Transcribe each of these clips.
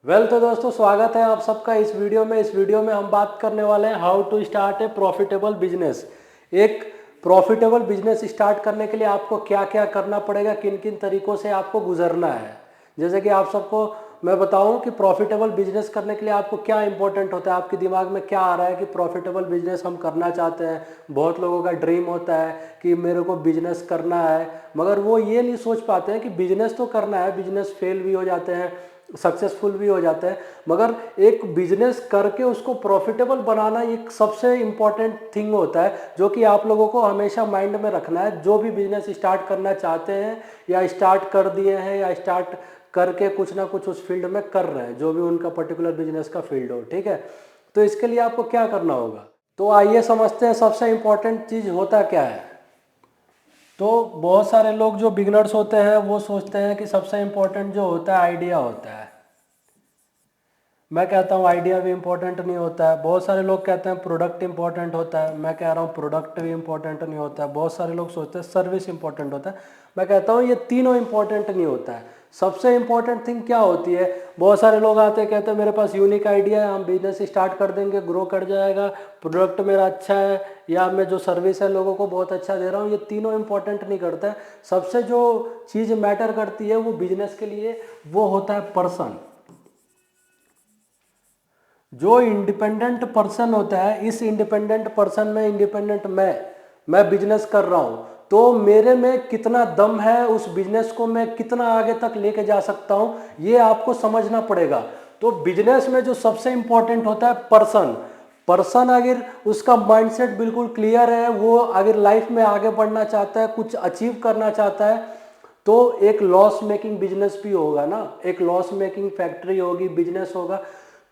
तो दोस्तों स्वागत है आप सबका इस वीडियो में। हम बात करने वाले हैं how to start a profitable business. एक प्रॉफिटेबल बिजनेस स्टार्ट करने के लिए आपको क्या क्या करना पड़ेगा, किन किन तरीकों से आपको गुजरना है। जैसे कि आप सबको मैं बताऊं कि प्रॉफिटेबल बिजनेस करने के लिए आपको क्या इंपॉर्टेंट होता है। आपके दिमाग में क्या आ रहा है कि प्रॉफिटेबल बिजनेस हम करना चाहते हैं। बहुत लोगों का ड्रीम होता है कि मेरे को बिजनेस करना है, मगर वो ये नहीं सोच पाते हैं कि बिजनेस तो करना है, बिजनेस फेल भी हो जाते हैं, सक्सेसफुल भी हो जाते हैं, मगर एक बिजनेस करके उसको प्रॉफिटेबल बनाना एक सबसे इम्पॉर्टेंट थिंग होता है, जो कि आप लोगों को हमेशा माइंड में रखना है। जो भी बिजनेस स्टार्ट करना चाहते हैं या स्टार्ट कर दिए हैं या स्टार्ट करके कुछ ना कुछ उस फील्ड में कर रहे हैं, जो भी उनका पर्टिकुलर बिजनेस का फील्ड हो, ठीक है। तो इसके लिए आपको क्या करना होगा, तो आइए समझते हैं सबसे इम्पॉर्टेंट चीज़ होता क्या है। तो बहुत सारे लोग जो बिगनर्स होते हैं वो सोचते हैं कि सबसे इम्पोर्टेंट जो होता है आइडिया होता है। मैं कहता हूँ आइडिया भी इम्पोर्टेंट नहीं होता है। बहुत सारे लोग कहते हैं प्रोडक्ट इम्पोर्टेंट होता है। मैं कह रहा हूँ प्रोडक्ट भी इम्पोर्टेंट नहीं होता है। बहुत सारे लोग सोचते हैं सर्विस इम्पोर्टेंट होता है। मैं कहता हूँ ये तीनों इम्पोर्टेंट नहीं होता है। सबसे इम्पोर्टेंट थिंग क्या होती है, बहुत सारे लोग आते हैं कहते हैं मेरे पास यूनिक आइडिया है, हम बिजनेस स्टार्ट कर देंगे, ग्रो कर जाएगा, प्रोडक्ट मेरा अच्छा है या मैं जो सर्विस है लोगों को बहुत अच्छा दे रहा हूँ। ये तीनों इम्पोर्टेंट नहीं करता है। सबसे जो चीज़ मैटर करती है वो बिजनेस के लिए वो होता है पर्सन। जो इंडिपेंडेंट पर्सन होता है, इस इंडिपेंडेंट पर्सन में इंडिपेंडेंट मैं बिजनेस कर रहा हूं, तो मेरे में कितना दम है, उस बिजनेस को मैं कितना आगे तक लेके जा सकता हूं, ये आपको समझना पड़ेगा। तो बिजनेस में जो सबसे इंपॉर्टेंट होता है पर्सन अगर उसका माइंडसेट बिल्कुल क्लियर है, वो अगर लाइफ में आगे बढ़ना चाहता है, कुछ अचीव करना चाहता है, तो एक लॉस मेकिंग बिजनेस भी होगा ना, एक लॉस मेकिंग फैक्ट्री होगी, बिजनेस होगा,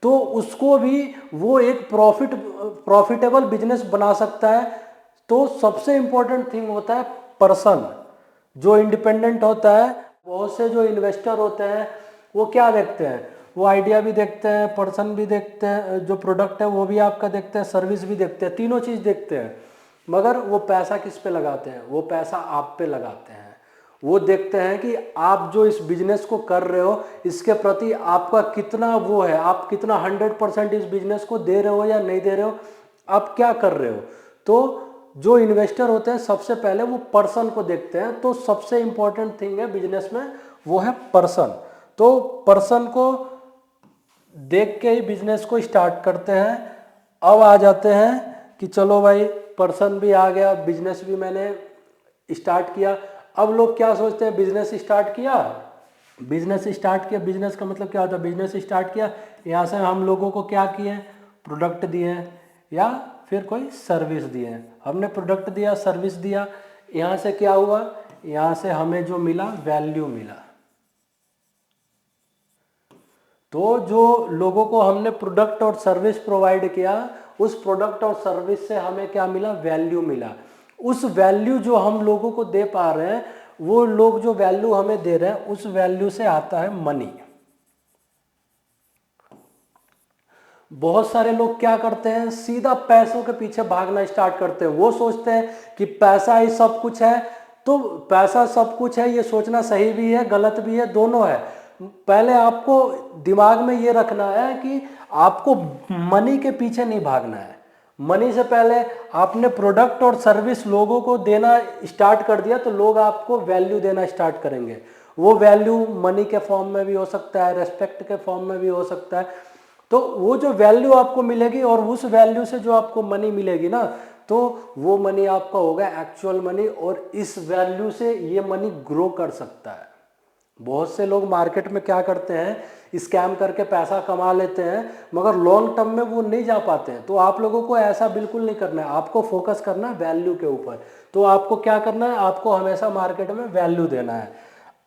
तो उसको भी वो एक प्रॉफिटेबल बिजनेस बना सकता है। तो सबसे इंपॉर्टेंट थिंग होता है पर्सन जो इंडिपेंडेंट होता है। बहुत से जो इन्वेस्टर होते हैं वो क्या देखते हैं, वो आइडिया भी देखते हैं, पर्सन भी देखते हैं, जो प्रोडक्ट है वो भी आपका देखते हैं, सर्विस भी देखते हैं, तीनों चीज़ देखते हैं, मगर वो पैसा किस पे लगाते हैं, वो पैसा आप पे लगाते हैं। वो देखते हैं कि आप जो इस बिजनेस को कर रहे हो इसके प्रति आपका कितना वो है, आप कितना 100% इस बिजनेस को दे रहे हो या नहीं दे रहे हो, आप क्या कर रहे हो। तो जो इन्वेस्टर होते हैं सबसे पहले वो पर्सन को देखते हैं। तो सबसे इंपॉर्टेंट थिंग है बिजनेस में वो है पर्सन। तो पर्सन को देख के ही बिजनेस को स्टार्ट करते हैं। अब आ जाते हैं कि चलो भाई पर्सन भी आ गया, बिजनेस भी मैंने स्टार्ट किया। अब लोग क्या सोचते हैं, बिजनेस स्टार्ट किया, बिजनेस का मतलब क्या होता है, बिजनेस स्टार्ट किया, यहाँ से हम लोगों को क्या किए, प्रोडक्ट दिए या फिर कोई सर्विस दिए। हमने प्रोडक्ट दिया, सर्विस दिया, यहाँ से क्या हुआ, यहाँ से हमें जो मिला वैल्यू मिला। तो जो लोगों को हमने प्रोडक्ट और सर्विस प्रोवाइड किया, उस प्रोडक्ट और सर्विस से हमें क्या मिला, वैल्यू मिला। उस वैल्यू जो हम लोगों को दे पा रहे हैं, वो लोग जो वैल्यू हमें दे रहे हैं, उस वैल्यू से आता है मनी। बहुत सारे लोग क्या करते हैं, सीधा पैसों के पीछे भागना स्टार्ट करते हैं। वो सोचते हैं कि पैसा ही सब कुछ है। तो पैसा सब कुछ है ये सोचना सही भी है, गलत भी है, दोनों है। पहले आपको दिमाग में ये रखना है कि आपको मनी के पीछे नहीं भागना है। मनी से पहले आपने प्रोडक्ट और सर्विस लोगों को देना स्टार्ट कर दिया, तो लोग आपको वैल्यू देना स्टार्ट करेंगे। वो वैल्यू मनी के फॉर्म में भी हो सकता है, रेस्पेक्ट के फॉर्म में भी हो सकता है। तो वो जो वैल्यू आपको मिलेगी और उस वैल्यू से जो आपको मनी मिलेगी ना, तो वो मनी आपका होगा एक्चुअल मनी, और इस वैल्यू से ये मनी ग्रो कर सकता है। बहुत से लोग मार्केट में क्या करते हैं, स्कैम करके पैसा कमा लेते हैं, मगर लॉन्ग टर्म में वो नहीं जा पाते हैं। तो आप लोगों को ऐसा बिल्कुल नहीं करना है, आपको फोकस करना है वैल्यू के ऊपर। तो आपको क्या करना है, आपको हमेशा मार्केट में वैल्यू देना है।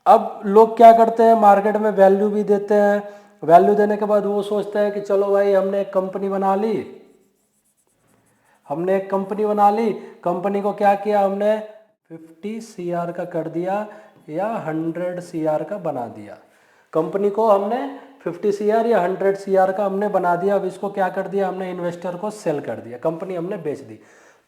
अब लोग क्या करते हैं, मार्केट में वैल्यू भी देते हैं, वैल्यू देने के बाद वो सोचते हैं कि चलो भाई हमने एक कंपनी बना ली, कंपनी को क्या किया, हमने 50 CR का कर दिया या 100 CR का बना दिया। कंपनी को हमने 50 CR या 100 CR का हमने बना दिया। अब इसको क्या कर दिया, हमने इन्वेस्टर को सेल कर दिया, कंपनी हमने बेच दी।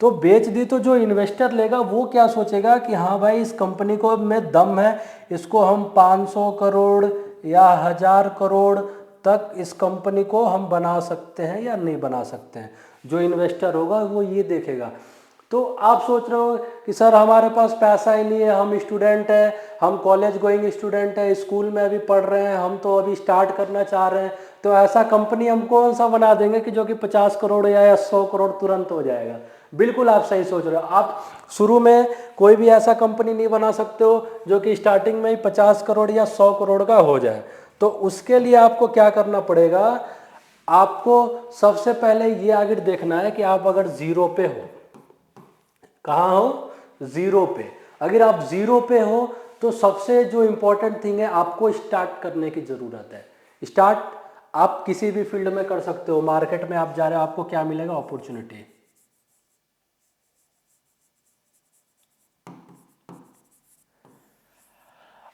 तो बेच दी तो जो इन्वेस्टर लेगा वो क्या सोचेगा कि हाँ भाई इस कंपनी को में दम है, इसको हम 500 करोड़ या 1000 करोड़ तक इस कंपनी को हम बना सकते हैं या नहीं बना सकते हैं। जो इन्वेस्टर होगा वो ये देखेगा। तो आप सोच रहे हो कि सर हमारे पास पैसा ही नहीं है, हम स्टूडेंट हैं, हम कॉलेज गोइंग स्टूडेंट हैं, स्कूल में अभी पढ़ रहे हैं, हम तो अभी स्टार्ट करना चाह रहे हैं, तो ऐसा कंपनी हम कौन सा बना देंगे कि जो कि 50 करोड़ या 100 करोड़ तुरंत हो जाएगा। बिल्कुल आप सही सोच रहे हो। आप शुरू में कोई भी ऐसा कंपनी नहीं बना सकते हो जो कि स्टार्टिंग में ही 50 करोड़ या 100 करोड़ का हो जाए। तो उसके लिए आपको क्या करना पड़ेगा, आपको सबसे पहले ये आगे देखना है कि आप अगर जीरो पे हो, कहाँ हो, जीरो पे। अगर आप जीरो पे हो तो सबसे जो इंपॉर्टेंट थिंग है, आपको स्टार्ट करने की जरूरत है। स्टार्ट आप किसी भी फील्ड में कर सकते हो। मार्केट में आप जा रहे हो, आपको क्या मिलेगा, अपॉर्चुनिटी।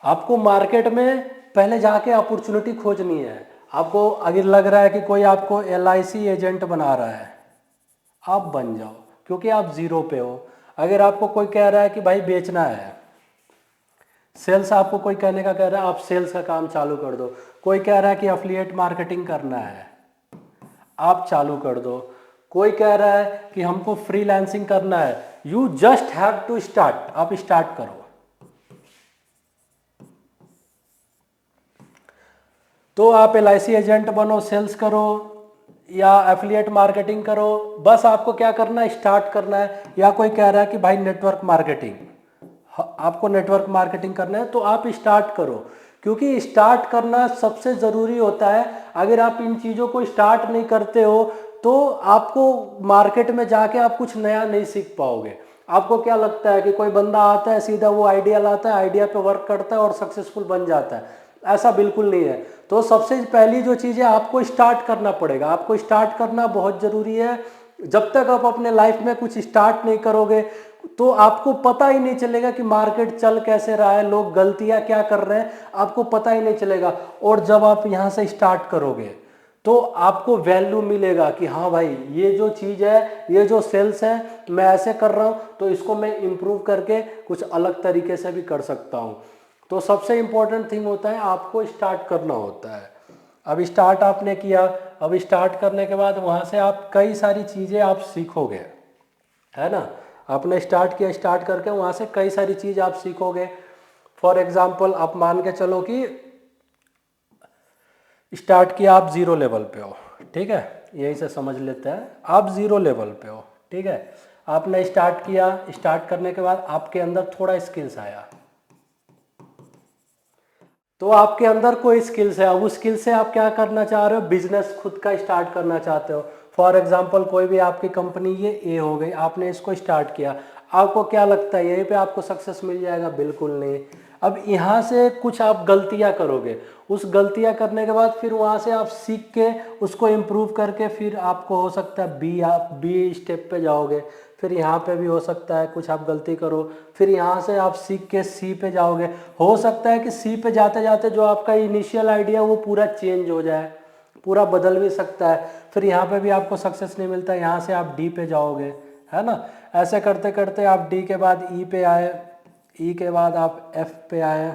आपको मार्केट में पहले जाके अपॉर्चुनिटी खोजनी है। आपको अगर लग रहा है कि कोई आपको LIC एजेंट बना रहा है, आप बन जाओ, क्योंकि आप जीरो पे हो। अगर आपको कोई कह रहा है कि भाई बेचना है, सेल्स आपको कोई कहने का कह रहा है, आप सेल्स का काम चालू कर दो। कोई कह रहा है कि एफिलिएट मार्केटिंग करना है, आप चालू कर दो। कोई कह रहा है कि हमको फ्रीलांसिंग करना है, you just have to start, आप स्टार्ट करो। तो आप LIC एजेंट बनो, सेल्स करो या एफिलिएट मार्केटिंग करो, बस आपको क्या करना है, स्टार्ट करना है। या कोई कह रहा है कि भाई नेटवर्क मार्केटिंग, आपको नेटवर्क मार्केटिंग करना है, तो आप स्टार्ट करो, क्योंकि स्टार्ट करना सबसे ज़रूरी होता है। अगर आप इन चीज़ों को स्टार्ट नहीं करते हो तो आपको मार्केट में जाके आप कुछ नया नहीं सीख पाओगे। आपको क्या लगता है कि कोई बंदा आता है, सीधा वो आइडिया लाता है, आइडिया पे वर्क करता है और सक्सेसफुल बन जाता है? ऐसा बिल्कुल नहीं है। तो सबसे पहली जो चीज़ है, आपको स्टार्ट करना पड़ेगा। आपको स्टार्ट करना बहुत ज़रूरी है। जब तक आप अपने लाइफ में कुछ स्टार्ट नहीं करोगे तो आपको पता ही नहीं चलेगा कि मार्केट चल कैसे रहा है, लोग गलतियां क्या कर रहे हैं, आपको पता ही नहीं चलेगा। और जब आप यहाँ से स्टार्ट करोगे तो आपको वैल्यू मिलेगा कि हाँ भाई, ये जो चीज़ है, ये जो सेल्स है, मैं ऐसे कर रहा हूँ तो इसको मैं इम्प्रूव करके कुछ अलग तरीके से भी कर सकता हूँ। तो सबसे इम्पोर्टेंट थिंग होता है, आपको स्टार्ट करना होता है। अब स्टार्ट आपने किया, अब स्टार्ट करने के बाद वहाँ से आप कई सारी चीज़ें आप सीखोगे, है ना। आपने स्टार्ट किया, स्टार्ट करके वहाँ से कई सारी चीज़ आप सीखोगे। फॉर एग्जाम्पल आप मान के चलो कि स्टार्ट किया, आप जीरो लेवल पे हो, ठीक है, यही से समझ लेते हैं, आप जीरो लेवल पे हो, ठीक है। आपने स्टार्ट किया, स्टार्ट करने के बाद आपके अंदर थोड़ा स्किल्स आया, तो आपके अंदर कोई स्किल्स है। अब उस स्किल से आप क्या करना चाह रहे हो, बिजनेस खुद का स्टार्ट करना चाहते हो। फॉर एग्जांपल कोई भी आपकी कंपनी ये ए हो गई, आपने इसको स्टार्ट किया, आपको क्या लगता है यहीं पे आपको सक्सेस मिल जाएगा? बिल्कुल नहीं। अब यहाँ से कुछ आप गलतियाँ करोगे, उस गलतियाँ करने के बाद फिर वहाँ से आप सीख के उसको इम्प्रूव करके फिर आपको हो सकता है आप बी स्टेप पे जाओगे। फिर यहाँ पे भी हो सकता है कुछ आप गलती करो, फिर यहाँ से आप सीख के सी पे जाओगे। हो सकता है कि सी पे जाते जाते जो आपका इनिशियल आइडिया वो पूरा चेंज हो जाए, पूरा बदल भी सकता है। फिर यहाँ पे भी आपको सक्सेस नहीं मिलता, यहाँ से आप डी पे जाओगे, है ना। ऐसे करते करते आप डी के बाद ई पे आए, ई के बाद आप एफ पे आए,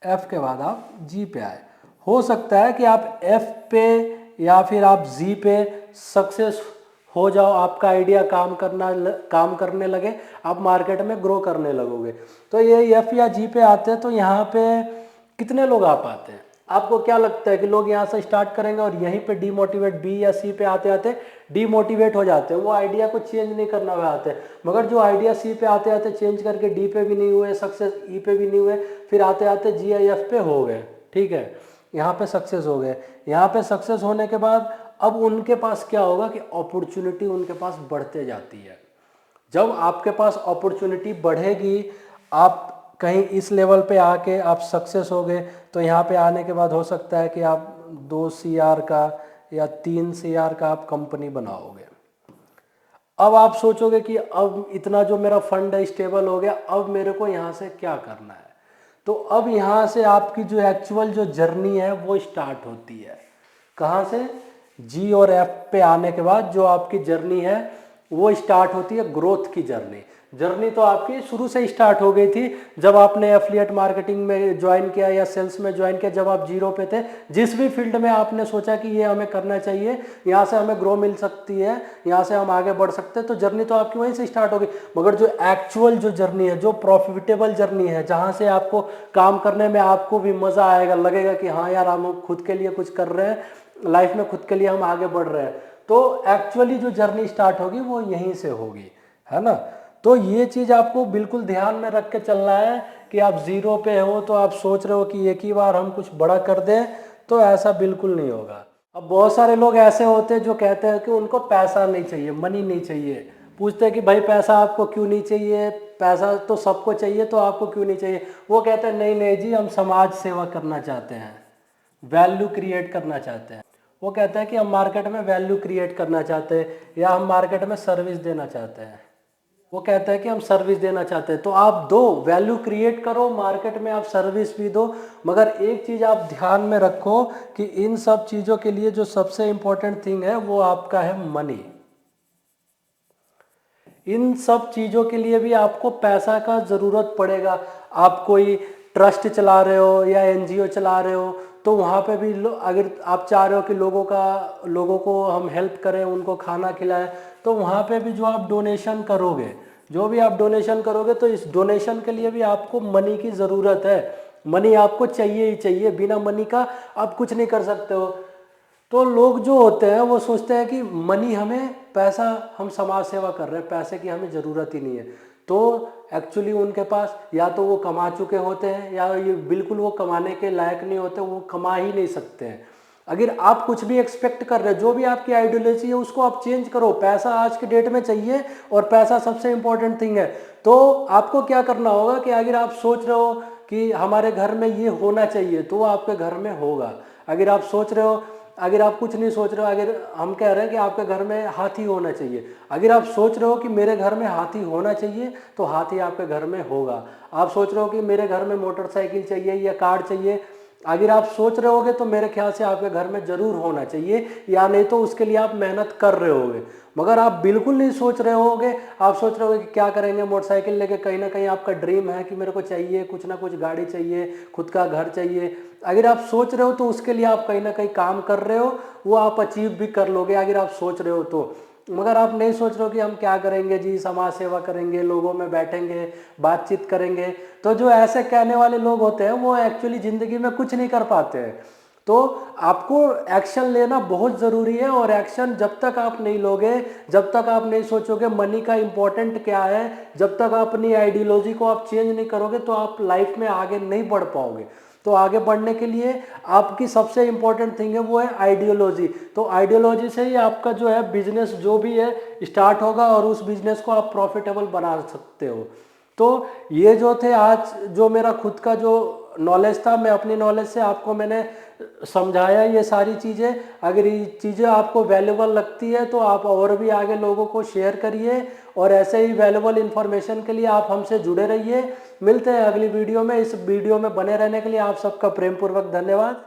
एफ के बाद आप जी पे आए। हो सकता है कि आप एफ पे या फिर आप जी पे सक्सेस हो जाओ, आपका आइडिया काम करने लगे, आप मार्केट में ग्रो करने लगोगे। तो ये एफ या जी पे आते हैं, तो यहाँ पे कितने लोग आ पाते हैं? आपको क्या लगता है कि लोग यहाँ से स्टार्ट करेंगे और यहीं पे डीमोटिवेट, बी या सी पे आते आते डीमोटिवेट हो जाते हैं, वो आइडिया को चेंज नहीं करना हुआ आते हैं। मगर जो आइडिया सी पे आते आते चेंज करके डी पे भी नहीं हुए सक्सेस, ई पे भी नहीं हुए, फिर आते आते जी या एफ पे हो गए, ठीक है, यहाँ पे सक्सेस हो गए। यहाँ पे सक्सेस होने के बाद अब उनके पास क्या होगा कि अपॉर्चुनिटी उनके पास बढ़ते जाती है। जब आपके पास अपॉर्चुनिटी बढ़ेगी, आप कहीं इस लेवल पे आके आप सक्सेस हो गए, तो यहाँ पे आने के बाद हो सकता है कि आप 2 CR का या 3 CR का आप कंपनी बनाओगे। अब आप सोचोगे कि अब इतना जो मेरा फंड है स्टेबल हो गया, अब मेरे को यहाँ से क्या करना है? तो अब यहाँ से आपकी जो एक्चुअल जो जर्नी है वो स्टार्ट होती है। कहाँ से? जी और एफ पे आने के बाद जो आपकी जर्नी है वो स्टार्ट होती है, ग्रोथ की जर्नी। जर्नी तो आपकी शुरू से स्टार्ट हो गई थी जब आपने एफिलिएट मार्केटिंग में ज्वाइन किया या सेल्स में ज्वाइन किया, जब आप जीरो पे थे। जिस भी फील्ड में आपने सोचा कि ये हमें करना चाहिए, यहाँ से हमें ग्रो मिल सकती है, यहाँ से हम आगे बढ़ सकते हैं, तो जर्नी तो आपकी वहीं से स्टार्ट होगी। मगर जो एक्चुअल जो जर्नी है, जो प्रॉफिटेबल जर्नी है, जहाँ से आपको काम करने में आपको भी मज़ा आएगा, लगेगा कि हाँ यार हम खुद के लिए कुछ कर रहे हैं, लाइफ में खुद के लिए हम आगे बढ़ रहे हैं, तो एक्चुअली जो जर्नी स्टार्ट होगी वो यहीं से होगी, है ना। तो ये चीज़ आपको बिल्कुल ध्यान में रख के चलना है कि आप जीरो पे हो तो आप सोच रहे हो कि एक ही बार हम कुछ बड़ा कर दें, तो ऐसा बिल्कुल नहीं होगा। अब बहुत सारे लोग ऐसे होते हैं जो कहते हैं कि उनको पैसा नहीं चाहिए, मनी नहीं चाहिए। पूछते हैं कि भाई पैसा आपको क्यों नहीं चाहिए, पैसा तो सबको चाहिए, तो आपको क्यों नहीं चाहिए। वो कहते हैं नहीं नहीं जी, हम समाज सेवा करना चाहते हैं, वैल्यू क्रिएट करना चाहते हैं। वो कहते हैं कि हम मार्केट में वैल्यू क्रिएट करना चाहते हैं, या हम मार्केट में सर्विस देना चाहते हैं। वो कहता है कि हम सर्विस देना चाहते हैं, तो आप दो, वैल्यू क्रिएट करो, मार्केट में आप सर्विस भी दो। मगर एक चीज़ आप ध्यान में रखो कि इन सब चीज़ों के लिए जो सबसे इम्पोर्टेंट थिंग है वो आपका है मनी। इन सब चीज़ों के लिए भी आपको पैसा का ज़रूरत पड़ेगा। आप कोई ट्रस्ट चला रहे हो या एनजीओ चला रहे हो, तो वहाँ पे भी अगर आप चाह रहे हो कि लोगों को हम हेल्प करें, उनको खाना खिलाएं, तो वहाँ पे भी जो आप डोनेशन करोगे, जो भी आप डोनेशन करोगे, तो इस डोनेशन के लिए भी आपको मनी की ज़रूरत है। मनी आपको चाहिए ही चाहिए, बिना मनी का आप कुछ नहीं कर सकते हो। तो लोग जो होते हैं वो सोचते हैं कि मनी हमें, पैसा, हम समाज सेवा कर रहे हैं, पैसे की हमें ज़रूरत ही नहीं है। तो एक्चुअली उनके पास या तो वो कमा चुके होते हैं, या ये बिल्कुल वो कमाने के लायक नहीं होते, वो कमा ही नहीं सकते हैं। अगर आप कुछ भी एक्सपेक्ट कर रहे हो, जो भी आपकी आइडियोलॉजी है उसको आप चेंज करो। पैसा आज के डेट में चाहिए और पैसा सबसे इंपॉर्टेंट थिंग है। तो आपको क्या करना होगा कि अगर आप सोच रहे हो कि हमारे घर में ये होना चाहिए, तो वो आपके घर में होगा। अगर आप सोच रहे हो, अगर आप कुछ नहीं सोच रहे हो, अगर हम कह रहे हैं कि आपके घर में हाथी होना चाहिए, अगर आप सोच रहे हो कि मेरे घर में हाथी होना चाहिए, तो हाथी आपके घर में होगा। आप सोच रहे हो कि मेरे घर में मोटरसाइकिल चाहिए या कार चाहिए, अगर आप सोच रहे होगे तो मेरे ख्याल से आपके घर में ज़रूर होना चाहिए, या नहीं तो उसके लिए आप मेहनत कर रहे होगे। मगर आप बिल्कुल नहीं सोच रहे होगे, आप सोच रहे होगे कि क्या करेंगे मोटरसाइकिल लेके, कहीं ना कहीं आपका ड्रीम है कि मेरे को चाहिए कुछ ना कुछ, गाड़ी चाहिए, खुद का घर चाहिए। अगर आप सोच रहे हो तो उसके लिए आप कहीं ना कहीं काम कर रहे हो, वो आप अचीव भी कर लोगे अगर आप सोच रहे हो तो। मगर आप नहीं सोच रहे हो कि हम क्या करेंगे जी, समाज सेवा करेंगे, लोगों में बैठेंगे, बातचीत करेंगे, तो जो ऐसे कहने वाले लोग होते हैं वो एक्चुअली ज़िंदगी में कुछ नहीं कर पाते हैं। तो आपको एक्शन लेना बहुत ज़रूरी है, और एक्शन जब तक आप नहीं लोगे, जब तक आप नहीं सोचोगे मनी का इम्पोर्टेंट क्या है, जब तक आप अपनी आइडियोलॉजी को आप चेंज नहीं करोगे, तो आप लाइफ में आगे नहीं बढ़ पाओगे। तो आगे बढ़ने के लिए आपकी सबसे इम्पोर्टेंट थिंग है वो है आइडियोलॉजी। तो आइडियोलॉजी से ही आपका जो है बिजनेस जो भी है स्टार्ट होगा, और उस बिजनेस को आप प्रॉफिटेबल बना सकते हो। तो ये जो थे आज जो मेरा खुद का जो नॉलेज था, मैं अपनी नॉलेज से आपको मैंने समझाया ये सारी चीज़ें। अगर ये चीज़ें आपको वैल्यूबल लगती है तो आप और भी आगे लोगों को शेयर करिए, और ऐसे ही वैल्यूबल इन्फॉर्मेशन के लिए आप हमसे जुड़े रहिए। मिलते हैं अगली वीडियो में। इस वीडियो में बने रहने के लिए आप सबका प्रेम पूर्वक धन्यवाद।